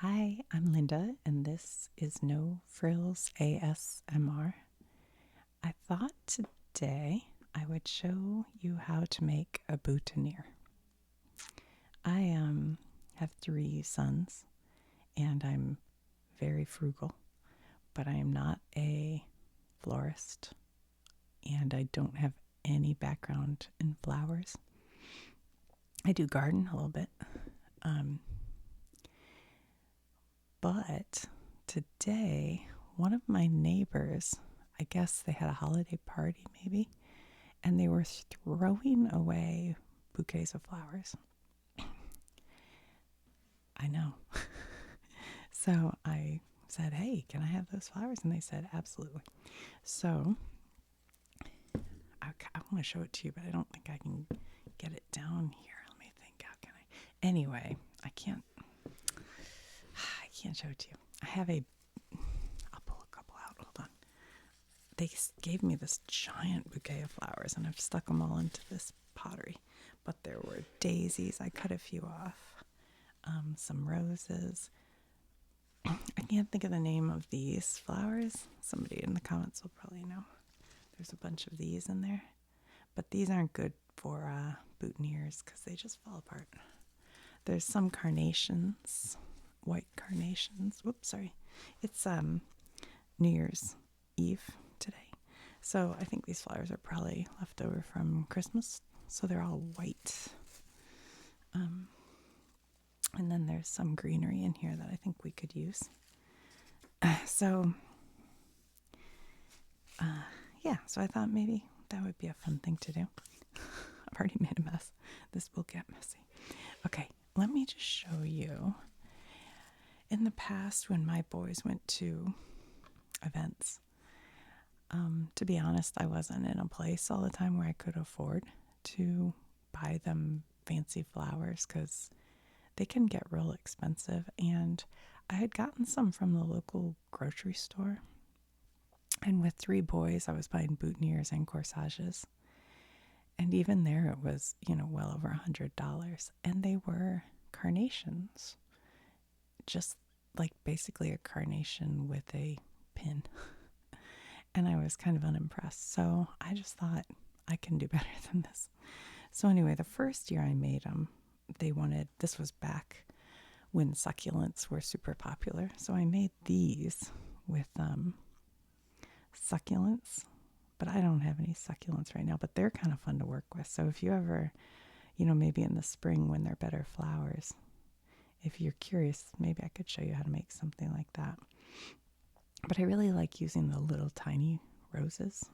Hi, I'm Linda, and this is No Frills ASMR. I thought today I would show you how to make a boutonniere. I have three sons, and I'm very frugal, but I am not a florist, and I don't have any background in flowers. I do garden a little bit, um, but today one of my neighbors, I guess they had a holiday party maybe, and they were throwing away bouquets of flowers. I know. So I said, "Hey, can I have those flowers?" And they said, "Absolutely." So I want to show it to you, but I don't think I can get it down here. Let me think. How can I? Anyway, I can't. I can't show it to you. I have a. I'll pull a couple out. Hold on. They gave me this giant bouquet of flowers, and I've stuck them all into this pottery. But there were daisies. I cut a few off. Some roses. I can't think of the name of these flowers. Somebody in the comments will probably know. There's a bunch of these in there. But these aren't good for boutonnieres because they just fall apart. There's some carnations, white carnations. Whoops, sorry. It's New Year's Eve today. So I think these flowers are probably left over from Christmas. So they're all white. And then there's some greenery in here that I think we could use. So I thought maybe that would be a fun thing to do. I've already made a mess. This will get messy. Okay, let me just show you. In the past, when my boys went to events, to be honest, I wasn't in a place all the time where I could afford to buy them fancy flowers because they can get real expensive. And I had gotten some from the local grocery store. And with three boys, I was buying boutonnieres and corsages. And even there, it was, well over $100. And they were carnations, just like basically a carnation with a pin. And I was kind of unimpressed. So I just thought I can do better than this. So anyway, the first year I made them, this was back when succulents were super popular. So I made these with succulents, but I don't have any succulents right now, but they're kind of fun to work with. So if you ever, maybe in the spring when they're better flowers, if you're curious, maybe I could show you how to make something like that. But I really like using the little tiny roses,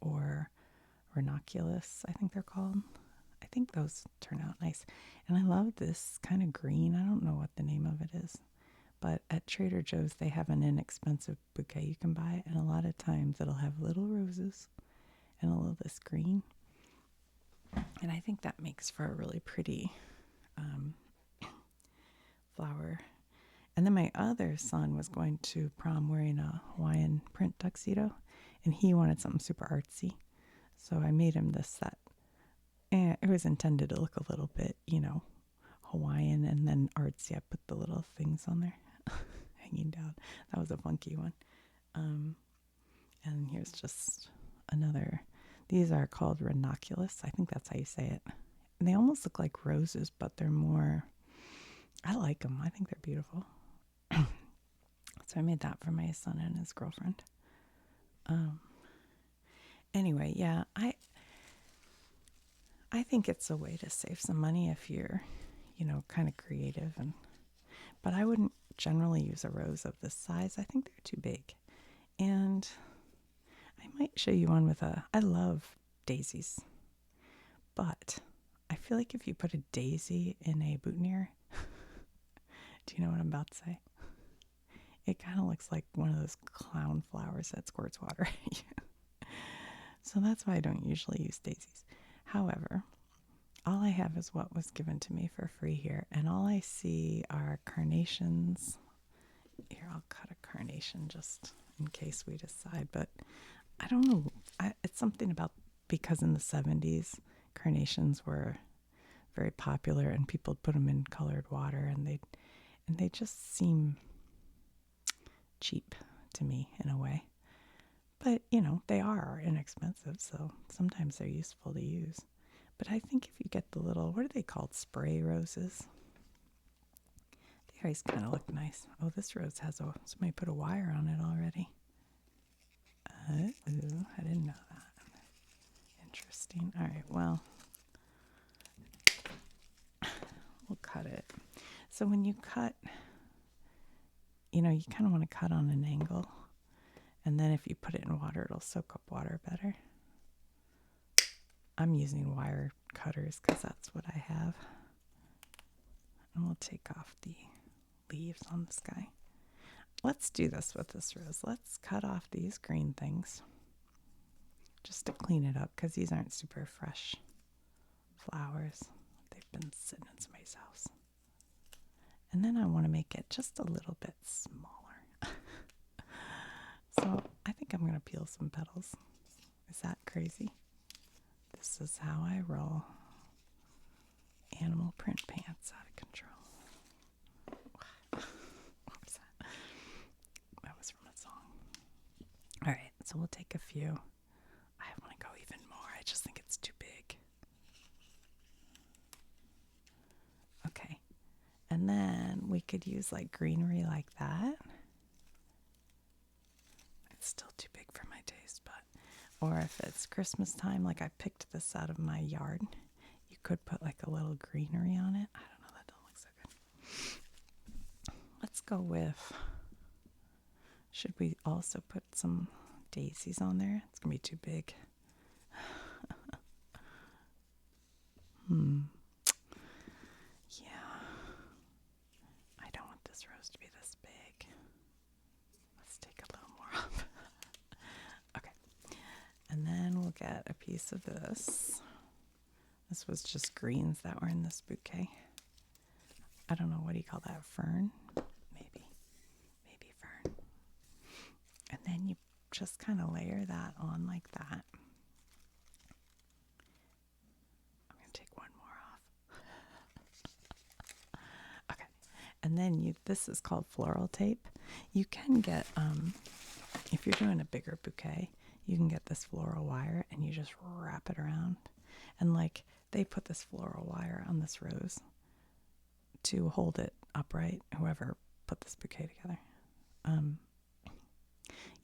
or ranunculus, I think they're called. I think those turn out nice. And I love this kind of green. I don't know what the name of it is. But at Trader Joe's, they have an inexpensive bouquet you can buy. And a lot of times it'll have little roses and a little this green. And I think that makes for a really pretty flower. And then my other son was going to prom wearing a Hawaiian print tuxedo. And he wanted something super artsy. So I made him this set. And it was intended to look a little bit, Hawaiian and then artsy. I put the little things on there hanging down. That was a funky one. And here's just another. These are called ranunculus. I think that's how you say it. And they almost look like roses, but they're more, I like them. I think they're beautiful. So I made that for my son and his girlfriend. Anyway, yeah, I think it's a way to save some money if you're, kind of creative. But I wouldn't generally use a rose of this size. I think they're too big. And I might show you one with I love daisies. But I feel like if you put a daisy in a boutonniere, do you know what I'm about to say? It kind of looks like one of those clown flowers that squirts water at you. So that's why I don't usually use daisies. However, all I have is what was given to me for free here, and all I see are carnations. Here, I'll cut a carnation just in case we decide, but I don't know. It's something about, because in the 70s, carnations were very popular and people put them in colored water, and And they just seem cheap to me in a way. But, they are inexpensive, so sometimes they're useful to use. But I think if you get the little, what are they called? Spray roses. They always kind of look nice. Oh, this rose has somebody put a wire on it already. Ooh, I didn't know that. Interesting. All right, well, we'll cut it. So when you cut, you kind of want to cut on an angle. And then if you put it in water, it'll soak up water better. I'm using wire cutters because that's what I have. And we'll take off the leaves on this guy. Let's do this with this rose. Let's cut off these green things just to clean it up because these aren't super fresh flowers. They've been sitting in somebody's house. And then I want to make it just a little bit smaller. So I think I'm going to peel some petals. Is that crazy? This is how I roll. Animal print pants out of control. What was that? That was from a song. All right, so we'll take a few. I want to go even more. I just think it's too big. Okay. And then we could use like greenery like that. It's still too big for my taste, but or if it's Christmas time, like I picked this out of my yard, you could put like a little greenery on it. I don't know, that don't look so good. Let's go with, should we also put some daisies on there? It's gonna be too big. Yeah. I don't want this rose to be this big. Let's take a little more off. Okay. And then we'll get a piece of this. This was just greens that were in this bouquet. I don't know, what do you call that? Fern? Maybe fern. And then you just kind of layer that on like that. I'm going to take one more off. Okay. And then this is called floral tape. You can get, if you're doing a bigger bouquet, you can get this floral wire and you just wrap it around. And like they put this floral wire on this rose to hold it upright, whoever put this bouquet together.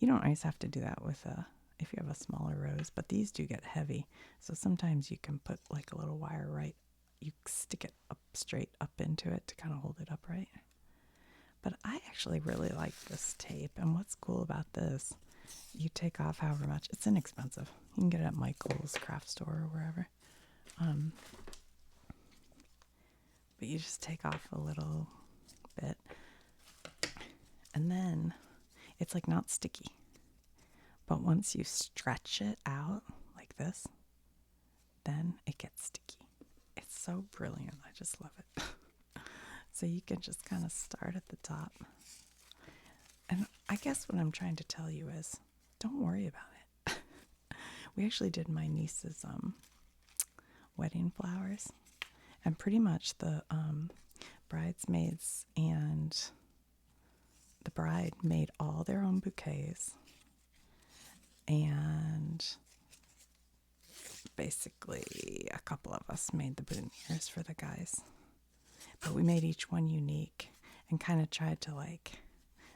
You don't always have to do that with if you have a smaller rose, but these do get heavy. So sometimes you can put like a little wire you stick it up straight up into it to kind of hold it upright. But I actually really like this tape. And what's cool about this, you take off however much. It's inexpensive. You can get it at Michael's craft store or wherever. But you just take off a little bit. And then it's like not sticky. But once you stretch it out like this, then it gets sticky. It's so brilliant. I just love it. So you can just kind of start at the top. And I guess what I'm trying to tell you is, don't worry about it. We actually did my niece's wedding flowers. And pretty much the bridesmaids and the bride made all their own bouquets. And basically a couple of us made the boutonnieres for the guys. But we made each one unique and kind of tried to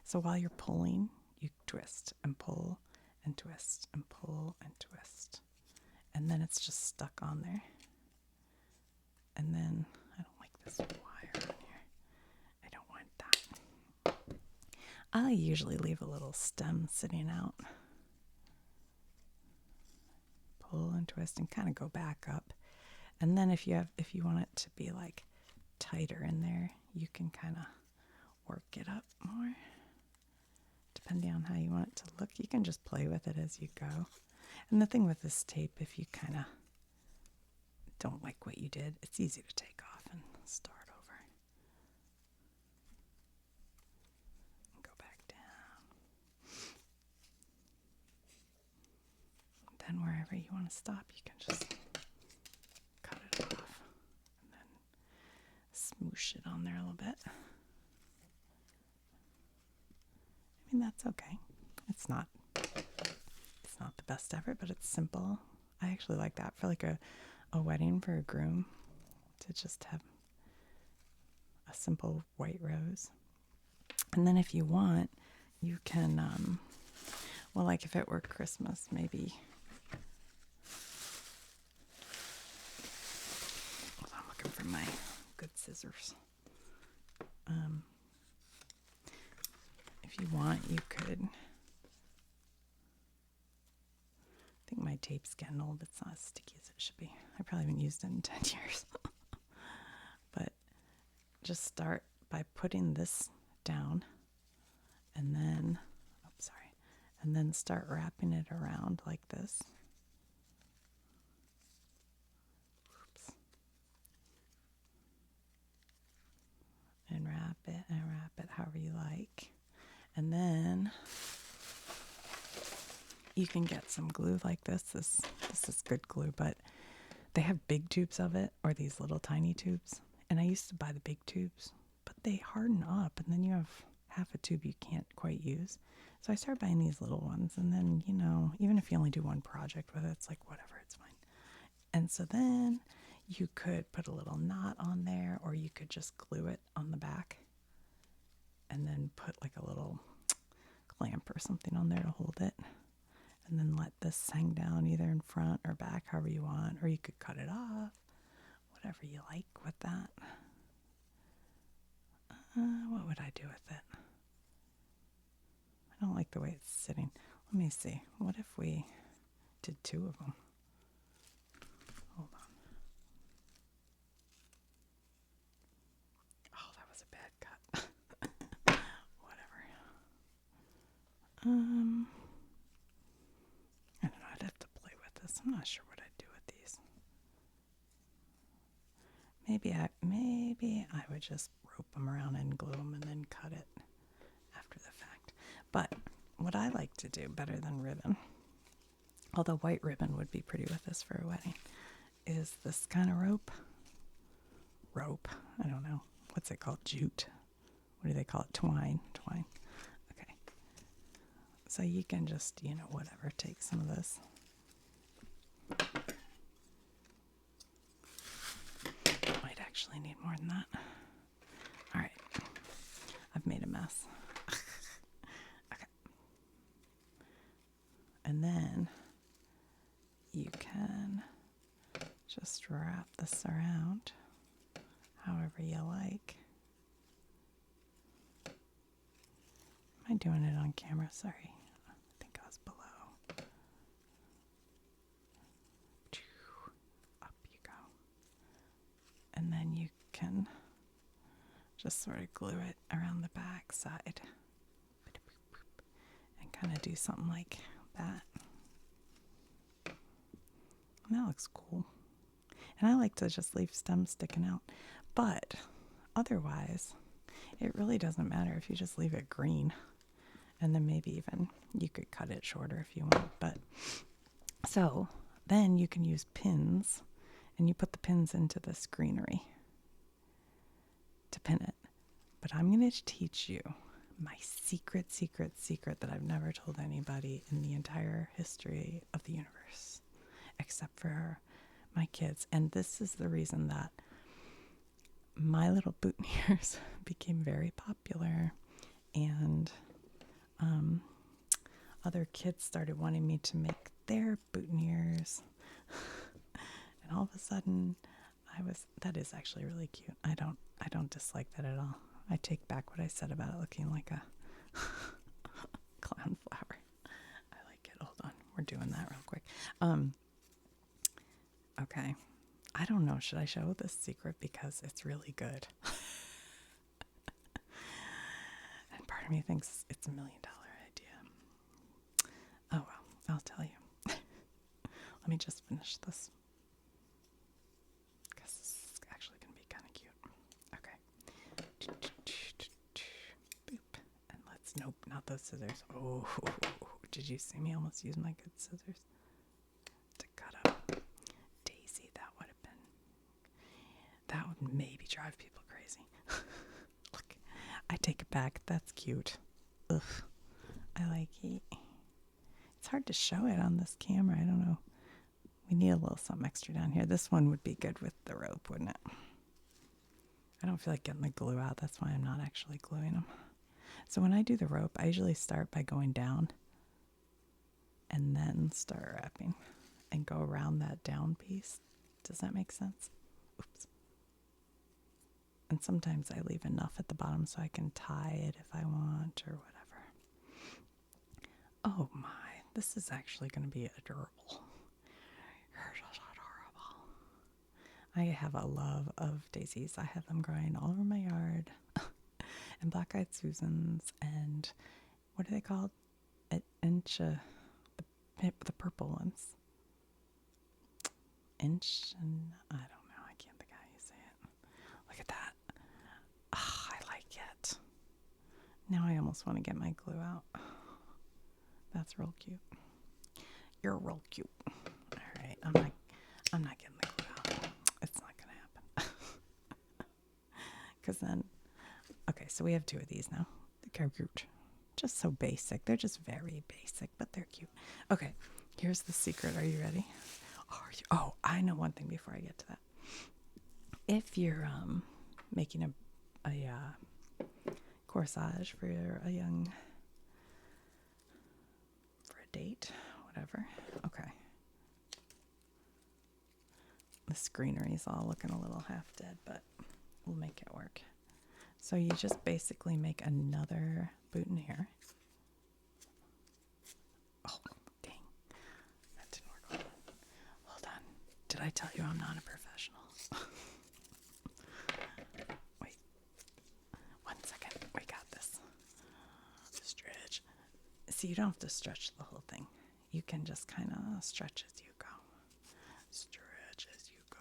so while you're pulling, you twist and pull and twist and pull and twist. And then it's just stuck on there. And then, I don't like this wire on here. I don't want that. I usually leave a little stem sitting out. Pull and twist and kind of go back up. And then if you want it to be like tighter in there, you can kind of work it up more. Depending on how you want it to look, you can just play with it as you go. And the thing with this tape, if you kind of don't like what you did, it's easy to take off and start over. And go back down. Then wherever you want to stop, you can just cut it off. And then smoosh it on there a little bit. And that's okay. It's not the best ever, but it's simple. I actually like that for like a wedding for a groom, to just have a simple white rose. And then if you want, you can, well, like if it were Christmas, maybe. Hold on, I'm looking for my good scissors. If you want, you could. I think my tape's getting old. It's not as sticky as it should be. I probably haven't used it in 10 years. But just start by putting this down, and then, and then start wrapping it around like this. Oops. And wrap it however you like. And then you can get some glue like this. This is good glue, but they have big tubes of it, or these little tiny tubes. And I used to buy the big tubes, but they harden up, and then you have half a tube you can't quite use. So I started buying these little ones, and then, you know, even if you only do one project with it, it's like, whatever, it's fine. And so then you could put a little knot on there, or you could just glue it on the back, and then put like a little clamp or something on there to hold it. And then let this hang down either in front or back, however you want, or you could cut it off, whatever you like with that. What would I do with it? I don't like the way it's sitting. Let me see. What if we did two of them? Hold on. Oh, that was a bad cut. Whatever. I don't know. I'd have to play with this. I'm not sure what I'd do with these. Maybe I would just rope them around and glue them and then cut it after the fact. But what I like to do better than ribbon, although white ribbon would be pretty with this for a wedding, is this kind of rope. I don't know. What's it called? Jute. What do they call it? Twine. Okay. So you can just, you know, whatever, take some of this. Might actually need more than that. All right. I've made a mess. Okay. And then you can just wrap this around however you like. Am I doing it on camera? Sorry. I think I was below. Up you go. And then you can just sort of glue it around the back side and kind of do something like that. And that looks cool. And I like to just leave stems sticking out. But otherwise, it really doesn't matter if you just leave it green. And then maybe even you could cut it shorter if you want. But so then you can use pins, and you put the pins into this greenery to pin it. But I'm going to teach you my secret that I've never told anybody in the entire history of the universe, except for my kids. And this is the reason that my little boutonnieres became very popular, and other kids started wanting me to make their boutonnieres. And all of a sudden that is actually really cute. I don't dislike that at all. I take back what I said about it looking like a clown flower. I like it. Hold on. We're doing that real quick. Okay. I don't know. Should I show this secret? Because it's really good. And part of me thinks it's $1 million idea. Oh, well. I'll tell you. Let me just finish this. Because this is actually going to be kind of cute. Okay. Boop. And let's, nope, not those scissors. Oh, did you see me almost use my good scissors to cut up Daisy? That would maybe drive people crazy. Look, I take it back. That's cute. Ugh. I like it. It's hard to show it on this camera. I don't know. We need a little something extra down here. This one would be good with the rope, wouldn't it? I don't feel like getting the glue out. That's why I'm not actually gluing them. So when I do the rope, I usually start by going down and then start wrapping and go around that down piece. Does that make sense? Oops. And sometimes I leave enough at the bottom so I can tie it if I want or whatever. Oh my, this is actually going to be adorable. I have a love of daisies. I have them growing all over my yard. And black-eyed Susans and what are they called? The purple ones. I don't know. I can't think how you say it. Look at that. Oh, I like it. Now I almost want to get my glue out. That's real cute. You're real cute. All right, I'm not getting the glue out. It's not gonna happen. Because then, okay, so we have two of these now. They're cute. Just so basic. They're just very basic, but they're cute. Okay, here's the secret. Are you ready? Oh, I know one thing before I get to that. If you're making a corsage for a date, whatever. Okay. This greenery is all looking a little half dead, but we'll make it work. So you just basically make another boutonniere. Oh, dang. That didn't work. Hold on. Did I tell you I'm not a professional? Wait. 1 second. We got this. Stretch. See, you don't have to stretch the whole thing. You can just kind of stretch as you go. Stretch as you go.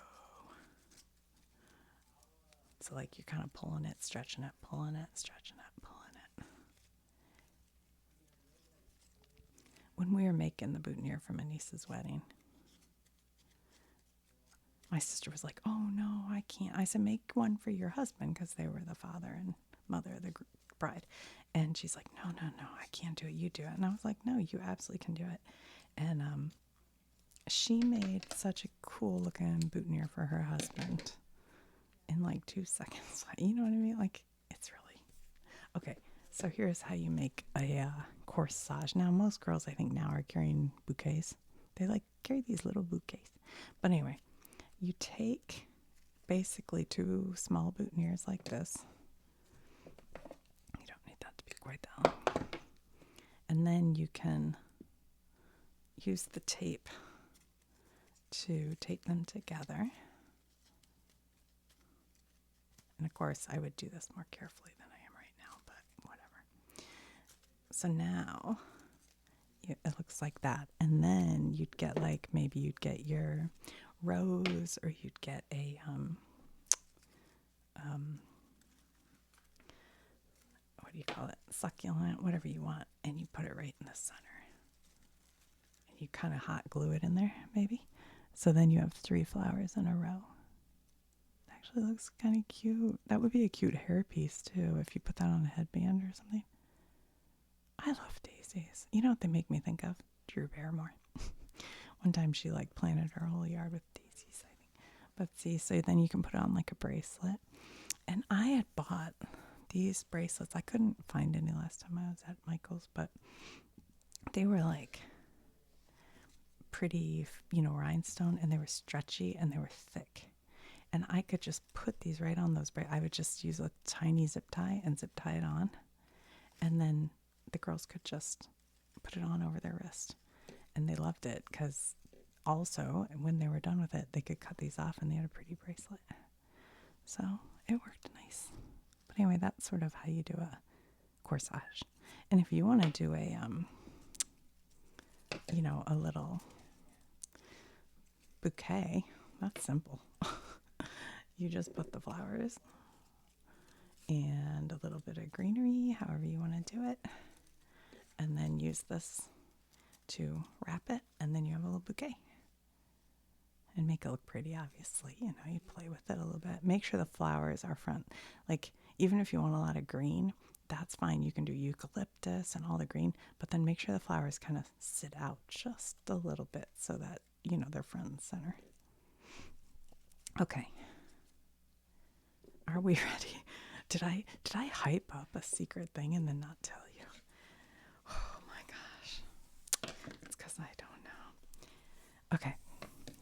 So like you're kind of pulling it, stretching it, pulling it, stretching it, pulling it. When we were making the boutonniere for my niece's wedding, my sister was like, oh no, I can't. I said, make one for your husband, because they were the father and mother of the bride. And she's like, no, I can't do it. You do it. And I was like, no, you absolutely can do it. And she made such a cool looking boutonniere for her husband in like 2 seconds. You know what I mean? Like, it's really okay. So here's how you make a corsage. Now most girls I think now are carrying bouquets. They like carry these little bouquets. But anyway, you take basically 2 small boutonnieres like this. You don't need that to be quite that long. And then you can use the tape to tape them together. And of course, I would do this more carefully than I am right now, but whatever. So now it looks like that. And then you'd get like, maybe you'd get your rose, or you'd get a, what do you call it? Succulent, whatever you want. And you put it right in the center. And you kind of hot glue it in there, maybe. So then you have 3 flowers in a row. Actually looks kind of cute. That would be a cute hairpiece too if you put that on a headband or something. I love daisies. You know what they make me think of? Drew Barrymore. One time she like planted her whole yard with daisies, I think. But see, so then you can put it on like a bracelet. And I had bought these bracelets. I couldn't find any last time I was at Michael's, but they were like pretty, rhinestone, and they were stretchy and they were thick. And I could just put these right on those I would just use a tiny zip tie and zip tie it on. And then the girls could just put it on over their wrist. And they loved it because also when they were done with it, they could cut these off and they had a pretty bracelet. So it worked nice. But anyway, that's sort of how you do a corsage. And if you want to do a, a little bouquet, that's simple. You just put the flowers and a little bit of greenery, however you want to do it, and then use this to wrap it, and then you have a little bouquet. And make it look pretty, obviously. You play with it a little bit. Make sure the flowers are front. Like, even if you want a lot of green, that's fine. You can do eucalyptus and all the green, but then make sure the flowers kind of sit out just a little bit so that, they're front and center. Okay. Are we ready? Did I hype up a secret thing and then not tell you? Oh my gosh. It's because I don't know. Okay.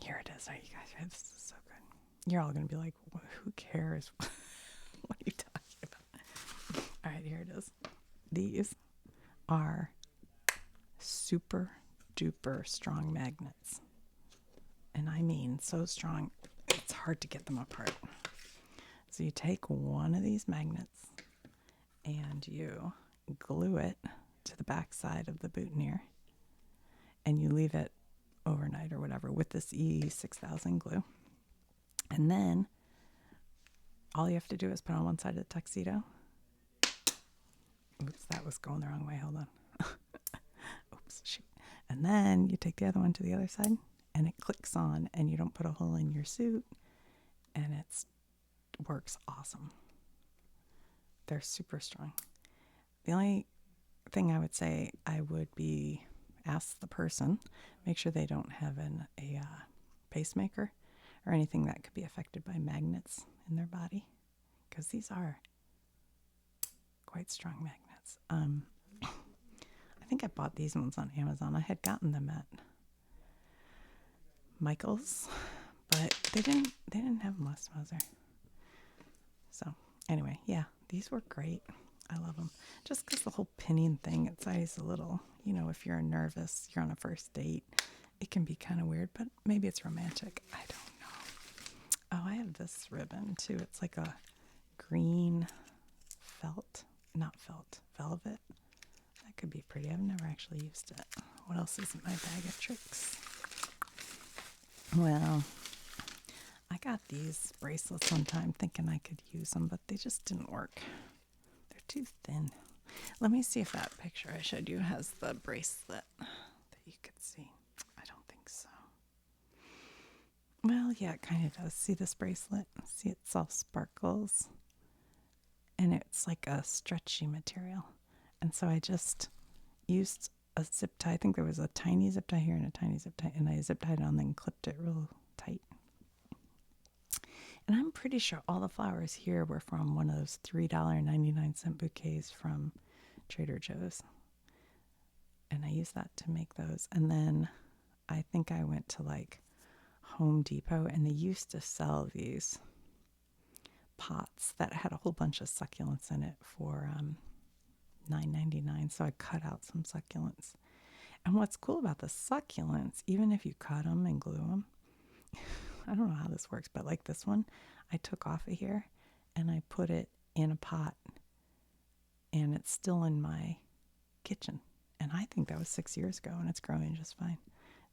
Here it is. Are you guys ready? This is so good. You're all going to be like, who cares? What are you talking about? All right, here it is. These are super duper strong magnets. And I mean so strong, it's hard to get them apart. So you take one of these magnets and you glue it to the back side of the boutonniere and you leave it overnight or whatever with this E6000 glue. And then all you have to do is put on one side of the tuxedo. Oops, that was going the wrong way. Hold on. Oops, shoot. And then you take the other one to the other side and it clicks on and you don't put a hole in your suit and it works awesome. They're super strong. The only thing I would say I would be ask the person, make sure they don't have a pacemaker or anything that could be affected by magnets in their body, because these are quite strong magnets. I think I bought these ones on Amazon. I had gotten them at Michael's, but they didn't have them last time I was there. So anyway, yeah, these were great. I love them. Just because the whole pinning thing, it's always a little, if you're nervous, you're on a first date, it can be kind of weird, but maybe it's romantic. I don't know. Oh, I have this ribbon too. It's like a green velvet. That could be pretty. I've never actually used it. What else is in my bag of tricks? Well, I got these bracelets one time thinking I could use them, but they just didn't work. They're too thin. Let me see if that picture I showed you has the bracelet that you could see. I don't think so. Well, yeah, it kind of does. See this bracelet? See, it's all sparkles. And it's like a stretchy material. And so I just used a zip tie. I think there was a tiny zip tie here and a tiny zip tie. And I zip tied it on and then clipped it real tight. And I'm pretty sure all the flowers here were from one of those $3.99 bouquets from Trader Joe's. And I used that to make those. And then I think I went to like Home Depot and they used to sell these pots that had a whole bunch of succulents in it for $9.99. So I cut out some succulents. And what's cool about the succulents, even if you cut them and glue them, I don't know how this works, but like this one, I took off of here and I put it in a pot and it's still in my kitchen. And I think that was 6 years ago and it's growing just fine.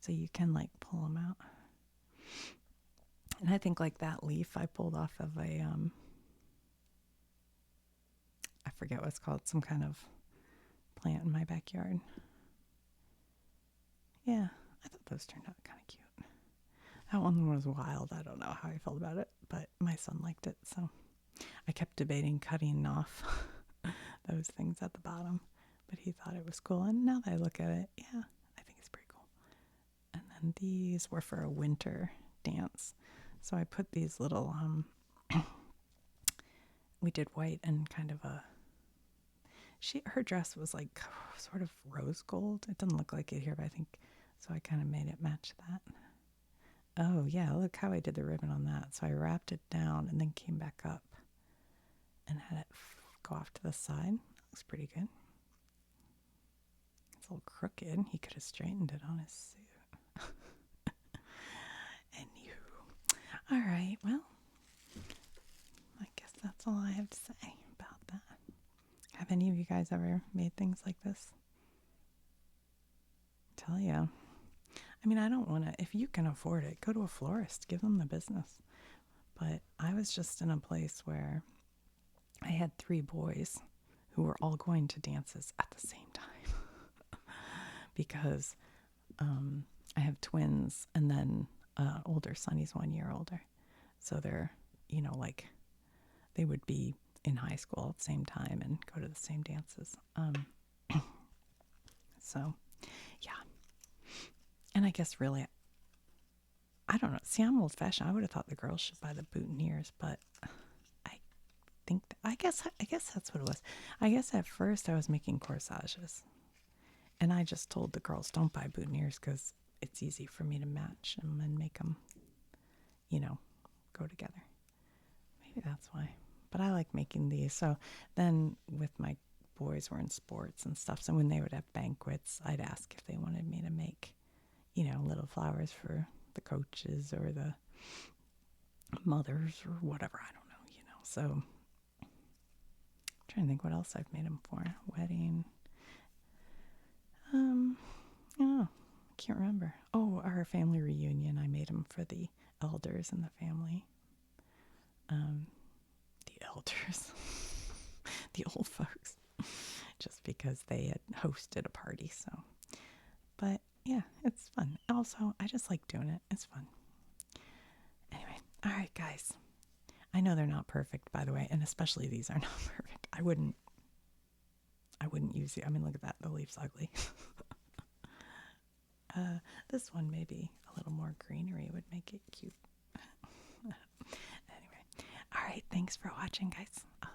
So you can like pull them out. And I think like that leaf I pulled off of a, I forget what it's called, some kind of plant in my backyard. Yeah, I thought those turned out kind of cute. That one was wild. I don't know how I felt about it, but my son liked it. So I kept debating cutting off those things at the bottom, but he thought it was cool. And now that I look at it, yeah, I think it's pretty cool. And then these were for a winter dance. So I put these little, we did white and kind of her dress was like sort of rose gold. It doesn't look like it here, but I think, so I kind of made it match that. Oh yeah, look how I did the ribbon on that. So I wrapped it down and then came back up and had it go off to the side. Looks pretty good. It's a little crooked. He could have straightened it on his suit. Anywho. All right, well, I guess that's all I have to say about that. Have any of you guys ever made things like this? Tell you. I mean, I don't want to, if you can afford it, go to a florist, give them the business. But I was just in a place where I had 3 boys who were all going to dances at the same time. Because I have twins and then older son, he's 1 year older. So they're, like, they would be in high school at the same time and go to the same dances. So, yeah. And I guess really, I don't know. See, I'm old fashioned. I would have thought the girls should buy the boutonnieres, but I I guess that's what it was. I guess at first I was making corsages, and I just told the girls don't buy boutonnieres because it's easy for me to match them and make them, you know, go together. Maybe that's why. But I like making these. So then with my boys were in sports and stuff, so when they would have banquets, I'd ask if they wanted me to make, little flowers for the coaches or the mothers or whatever. I don't know. So I'm trying to think what else I've made them for. Wedding. Oh, can't remember. Oh, our family reunion. I made them for the elders in the family. The elders, the old folks, just because they had hosted a party. So, but yeah, it's fun. Also, I just like doing it. It's fun. Anyway, all right, guys. I know they're not perfect, by the way, and especially these are not perfect. I wouldn't use it. I mean, look at that. The leaf's ugly. This one maybe a little more greenery would make it cute. Anyway, all right. Thanks for watching, guys. I'll